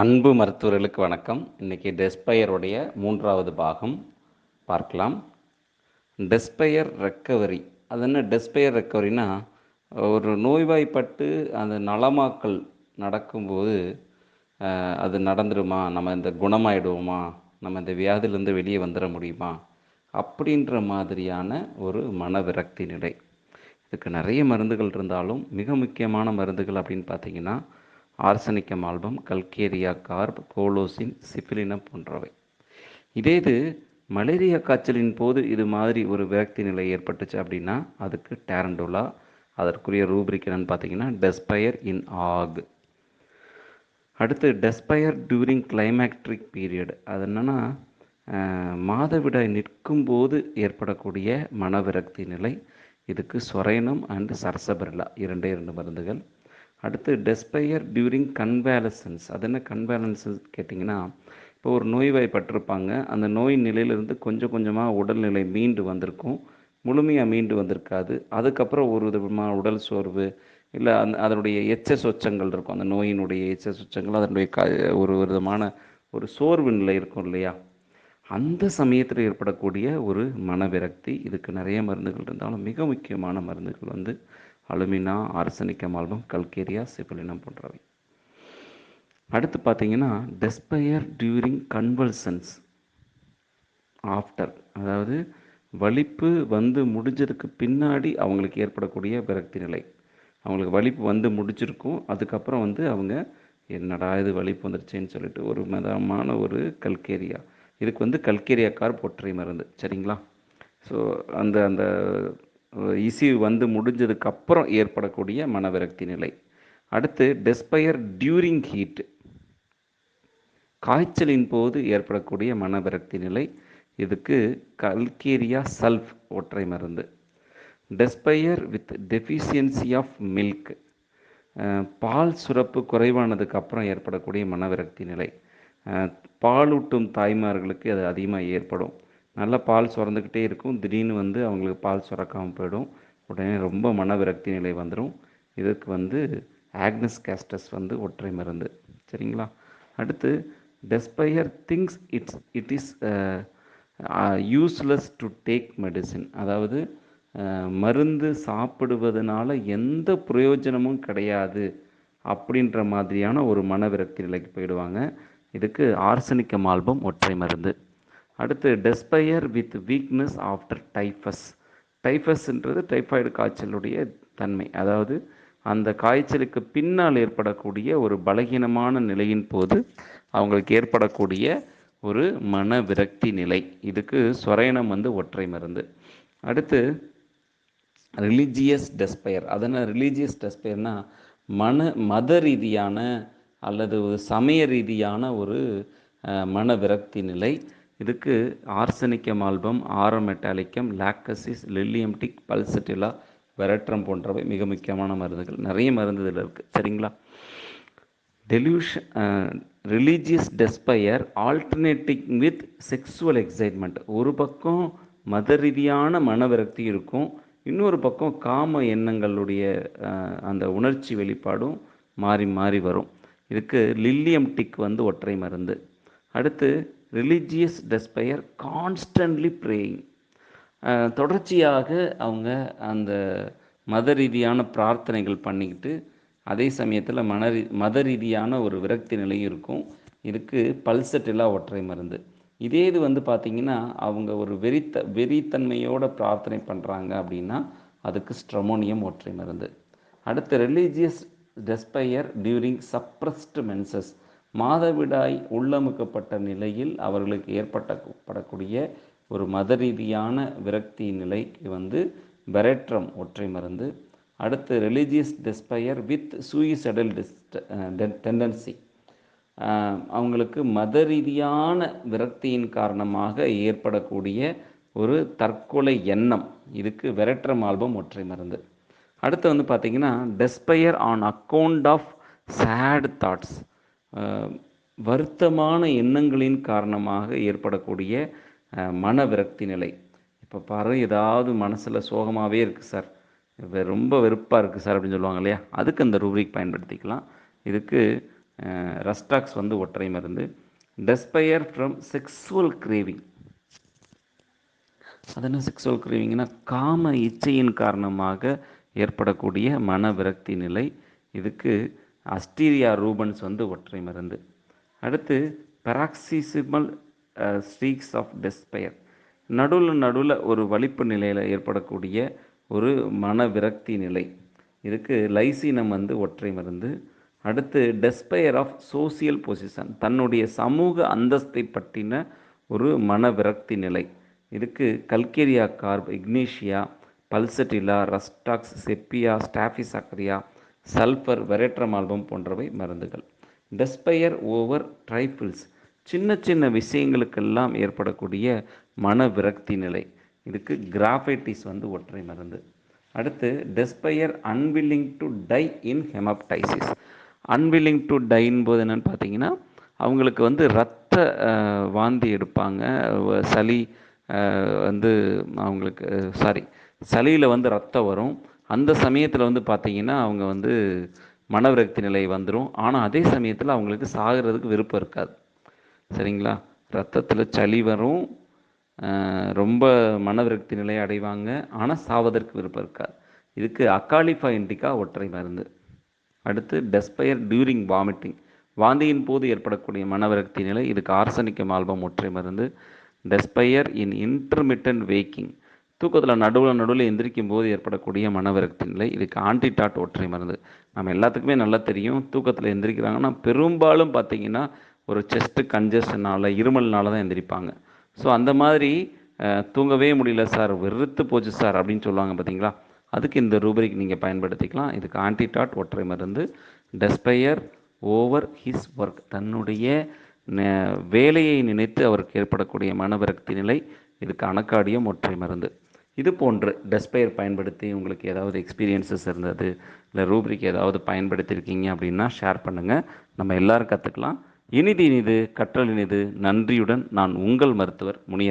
அன்பு மருத்துவர்களுக்கு வணக்கம். இன்றைக்கி டெஸ்பயருடைய 3வது பாகம் பார்க்கலாம். Despair recovery. அது என்ன டெஸ்பயர் ரெக்கவரினா, ஒரு நோய்வாய்ப்பட்டு அந்த நலமாக்கல் நடக்கும்போது அது நடந்துருமா, நம்ம இந்த குணமாயிடுவோமா, நம்ம இந்த வியாதியிலேருந்து வெளியே வந்துட முடியுமா அப்படின்ற மாதிரியான ஒரு மனவிரக்தி நிலை. இதுக்கு நிறைய மருந்துகள் இருந்தாலும் மிக முக்கியமான மருந்துகள் அப்படின்னு பார்த்தீங்கன்னா ஆர்சனிக் அமால்பம், கல்கேரியா கார்ப், கோலோசின், சிஃபிலினம் போன்றவை. இது மலேரியா காய்ச்சலின் போது இது மாதிரி ஒரு விரக்தி நிலை ஏற்பட்டுச்சு அப்படின்னா அதுக்கு டேரண்டோலா. அதற்குரிய ரூப்ரிக் என்னன்னு பார்த்தீங்கன்னா டெஸ்பயர் இன் ஆக். அடுத்து டெஸ்பயர் டியூரிங் கிளைமேக்ட்ரிக் பீரியட். அது என்னென்னா மாதவிடாய் நிற்கும் போது ஏற்படக்கூடிய மனவிரக்தி நிலை. இதுக்கு சொரைனம் அண்டு சர்சபெர்லா இரண்டு மருந்துகள். அடுத்து டெஸ்பயர் டியூரிங் கன்வேலசன்ஸ். அது என்ன கன்வேலசன்ஸ் கேட்டிங்கன்னா, இப்போ ஒரு நோய்வாய்ப்பட்டிருப்பாங்க, அந்த நோய் நிலையிலிருந்து கொஞ்சம் கொஞ்சமாக உடல்நிலை மீண்டு வந்திருக்கும், முழுமையாக மீண்டு வந்திருக்காது. அதுக்கப்புறம் ஒரு விதமான உடல் சோர்வு இல்லை அதனுடைய எச்ச சொச்சங்கள் இருக்கும், அந்த நோயினுடைய எச்ச சொச்சங்கள் அதனுடைய ஒரு விதமான ஒரு சோர்வு நிலை இருக்கும் இல்லையா, அந்த சமயத்தில் ஏற்படக்கூடிய ஒரு மனவிரக்தி. இதுக்கு நிறைய மருந்துகள் இருந்தாலும் மிக முக்கியமான மருந்துகள் அலுமினா, ஆர்சனிக் அமால்பம், கல்கேரியா, சிஃபிலினம் போன்றவை. அடுத்து பார்த்தீங்கன்னா டெஸ்பயர் டியூரிங் கன்வல்சன்ஸ் ஆஃப்டர். அதாவது வலிப்பு வந்து முடிஞ்சதுக்கு பின்னாடி அவங்களுக்கு ஏற்படக்கூடிய விரக்தி நிலை. அவங்களுக்கு வலிப்பு வந்து முடிச்சிருக்கும், அதுக்கப்புறம் அவங்க என்னடா இது வலிப்பு வந்துருச்சேன்னு சொல்லிட்டு ஒரு மிதமான ஒரு கல்கேரியா. இதுக்கு கல்கேரியா கார்ப் ஒற்றை மருந்து. சரிங்களா? ஸோ அந்த அந்த இசியூ வந்து முடிஞ்சதுக்கப்புறம் ஏற்படக்கூடிய மனவிரக்தி நிலை. அடுத்து டெஸ்பயர் டியூரிங் ஹீட். காய்ச்சலின் போது ஏற்படக்கூடிய மனவிரக்தி நிலை. இதுக்கு கல்கேரியா சல்ஃப் ஒற்றை மருந்து. Despair with deficiency of milk. பால் சுரப்பு குறைவானதுக்கு அப்புறம் ஏற்படக்கூடிய மனவிரக்தி நிலை. பாலூட்டும் தாய்மார்களுக்கு அது அதிகமாக ஏற்படும். நல்லா பால் சுரந்துக்கிட்டே இருக்கும், திடீர்னு அவங்களுக்கு பால் சுரக்காமல் போயிடும், உடனே ரொம்ப மனவிரக்தி நிலை வந்துடும். இதுக்கு ஆக்னஸ் கேஸ்டஸ் ஒற்றை மருந்து. சரிங்களா? அடுத்து despair things it is useless to take medicine. அதாவது மருந்து சாப்பிடுவதனால எந்த பிரயோஜனமும் கிடையாது அப்படின்ற மாதிரியான ஒரு மனவிரக்தி நிலைக்கு போயிடுவாங்க. இதுக்கு ஆர்சனிக் அமால்பம் ஒற்றை மருந்து. அடுத்து despair with weakness after typhus. டைஃபஸ்ன்றது டைஃபாய்டு காய்ச்சலுடைய தன்மை. அதாவது அந்த காய்ச்சலுக்கு பின்னால் ஏற்படக்கூடிய ஒரு பலகீனமான நிலையின் போது அவங்களுக்கு ஏற்படக்கூடிய ஒரு மன விரக்தி நிலை. இதுக்கு சொரைனம் ஒற்றை மருந்து. அடுத்து ரிலீஜியஸ் டெஸ்பயர். அதனால் ரிலீஜியஸ் டெஸ்பயர்னா மத ரீதியான அல்லது சமய ரீதியான ஒரு மன விரக்தி நிலை. இதுக்கு ஆர்சனிக் அமால்பம், ஆரம் மெட்டாலிக்கம், லாக்டசிஸ், லில்லியம்டிக், பல்சட்டிலா, வெரட்ரம் போன்றவை மிக முக்கியமான மருந்துகள். நிறைய மருந்து இதில் இருக்குது. சரிங்களா? Religious despair alternating with sexual excitement. ஒரு பக்கம் மத ரீதியான மனவிரக்தி இருக்கும், இன்னொரு பக்கம் காம எண்ணங்களுடைய அந்த உணர்ச்சி வெளிப்பாடும் மாறி மாறி வரும். இதுக்கு லில்லியம் டிக் ஒற்றை மருந்து. அடுத்து ரிலீஜியஸ் டெஸ்பயர் கான்ஸ்டன்ட்லி ப்ரேயிங். தொடர்ச்சியாக அவங்க அந்த மத ரீதியான பிரார்த்தனைகள் பண்ணிக்கிட்டு அதே சமயத்தில் மத ரீதியான ஒரு விரக்தி நிலையும் இருக்கும். இதுக்கு பல்சட்டிலா ஒற்றை மருந்து. இது பார்த்திங்கன்னா அவங்க ஒரு வெறித்தன்மையோட பிரார்த்தனை பண்ணுறாங்க அப்படின்னா அதுக்கு ஸ்ட்ரமோனியம் ஒற்றை மருந்து. அடுத்து religious despair during suppressed menses. மாதவிடாய் உள்ளமுக்கப்பட்ட நிலையில் அவர்களுக்கு ஏற்படக்கூடிய ஒரு மத ரீதியான விரக்தி நிலைக்கு பெரெட்ரம் ஒற்றை மருந்து. அடுத்து ரிலீஜியஸ் டெஸ்பயர் வித் சூயிசைடல் டெண்டன்சி. அவங்களுக்கு மத ரீதியான விரக்தியின் காரணமாக ஏற்படக்கூடிய ஒரு தற்கொலை எண்ணம். இதுக்கு வெரட்ரம் ஆல்பம் ஒற்றை மருந்து. அடுத்து பார்த்திங்கன்னா despair on account of sad thoughts. வருத்தமான எண்ணங்களின் காரணமாக ஏற்படக்கூடிய மன விரக்தி நிலை. இப்போ பாரு, ஏதாவது மனசில் சோகமாகவே இருக்குது சார், ரொம்ப வெறுப்பாக இருக்குது சார் அப்படின்னு சொல்லுவாங்க இல்லையா, அதுக்கு அந்த ரூப்ரிக் பயன்படுத்திக்கலாம். இதுக்கு ரஸ்டாக்ஸ் வந்து ஒற்றை மருந்து. Despair from sexual craving. அது என்ன செக்ஸுவல் கிரேவிங்னா காம இச்சையின் காரணமாக ஏற்படக்கூடிய மன விரக்தி நிலை. இதுக்கு அஸ்டீரியா ரூபன்ஸ் வந்து ஒற்றை மருந்து. அடுத்து பெராக்சிசிமல் ஸ்ட்ரீக்ஸ் ஆஃப் டெஸ்பயர். நடுவில் ஒரு வலிப்பு நிலையில் ஏற்படக்கூடிய ஒரு மன விரக்தி நிலை. இதுக்கு லைசினம் வந்து ஒற்றை மருந்து. அடுத்து டெஸ்பயர் ஆஃப் சோசியல் பொசிஷன், தன்னுடைய சமூக அந்தஸ்தை பற்றின ஒரு மன விரக்தி நிலை. இதுக்கு calcarea carb, ignatia, pulsatilla, rhus tox, sepia, staphysagria, sulphur, veratrum album போன்றவை மருந்துகள். டெஸ்பயர் ஓவர் ட்ரைஃபிள்ஸ், சின்ன சின்ன விஷயங்களுக்கெல்லாம் ஏற்படக்கூடிய மன விரக்தி நிலை. இதுக்கு கிராஃபைட்டிஸ் வந்து ஒற்றை மருந்து. அடுத்து despair unwilling to die in haemoptysis. Unwilling to டைன் போது என்னென்னு பார்த்தீங்கன்னா, அவங்களுக்கு வந்து ரத்த வாந்தி எடுப்பாங்க. சளி வந்து அவங்களுக்கு சளியில் வந்து ரத்தம் வரும். அந்த சமயத்தில் வந்து பார்த்திங்கன்னா அவங்க வந்து மனவிரக்தி நிலை வந்துடும். ஆனால் அதே சமயத்தில் அவங்களுக்கு சாகிறதுக்கு விருப்பம் இருக்காது. சரிங்களா? ரத்தத்தில் சளி வரும், ரொம்ப மனவிரக்தி நிலையை அடைவாங்க, ஆனால் சாவதற்கு விருப்பம் இருக்காது. இதுக்கு அக்காலிஃபா இண்டிகா ஒற்றை மருந்து. அடுத்து டெஸ்பயர் டியூரிங் வாமிட்டிங், வாந்தியின் போது ஏற்படக்கூடிய மனவிரக்தி நிலை. இதுக்கு ஆர்சனிக்கம் ஆல்பம் ஒற்றை மருந்து. டெஸ்பயர் இன் இன்டர்மிட்டன்ட் வேக்கிங், தூக்கத்தில் நடுவில் எந்திரிக்கும் போது ஏற்படக்கூடிய மனவிரக்தி நிலை. இதுக்கு ஆன்டிடாட் ஒற்றை மருந்து. நம்ம எல்லாத்துக்குமே நல்லா தெரியும், தூக்கத்தில் எந்திரிக்கிறாங்கன்னா பெரும்பாலும் பார்த்திங்கன்னா ஒரு செஸ்ட்டு கன்ஜஷனால், இருமல்னால தான் எந்திரிப்பாங்க. ஸோ அந்த மாதிரி தூங்கவே முடியல சார், வெறுத்து போச்சு சார் அப்படின்னு சொல்லுவாங்க பார்த்தீங்களா, அதுக்கு இந்த ரூபரிக் நீங்கள் பயன்படுத்திக்கலாம். இதுக்கு ஆன்டிடாட் ஒற்றை மருந்து. டெஸ்பயர் ஓவர் ஹிஸ் ஒர்க், தன்னுடைய வேலையை நினைத்து அவருக்கு ஏற்படக்கூடிய மனவிரக்தி நிலை. இதுக்கு அனக்கார்டியம் ஒற்றை மருந்து. இது போன்று டெஸ்பயர் பயன்படுத்தி உங்களுக்கு ஏதாவது எக்ஸ்பீரியன்ஸஸ் இருந்தது, இல்லை ரூப்ரிக் ஏதாவது பயன்படுத்தியிருக்கீங்க அப்படின்னா ஷேர் பண்ணுங்கள். நம்ம எல்லோரும் கற்றுக்கலாம். இனிது கற்றல் இனிது. நன்றியுடன் நான் உங்கள் மருத்துவர் முனிய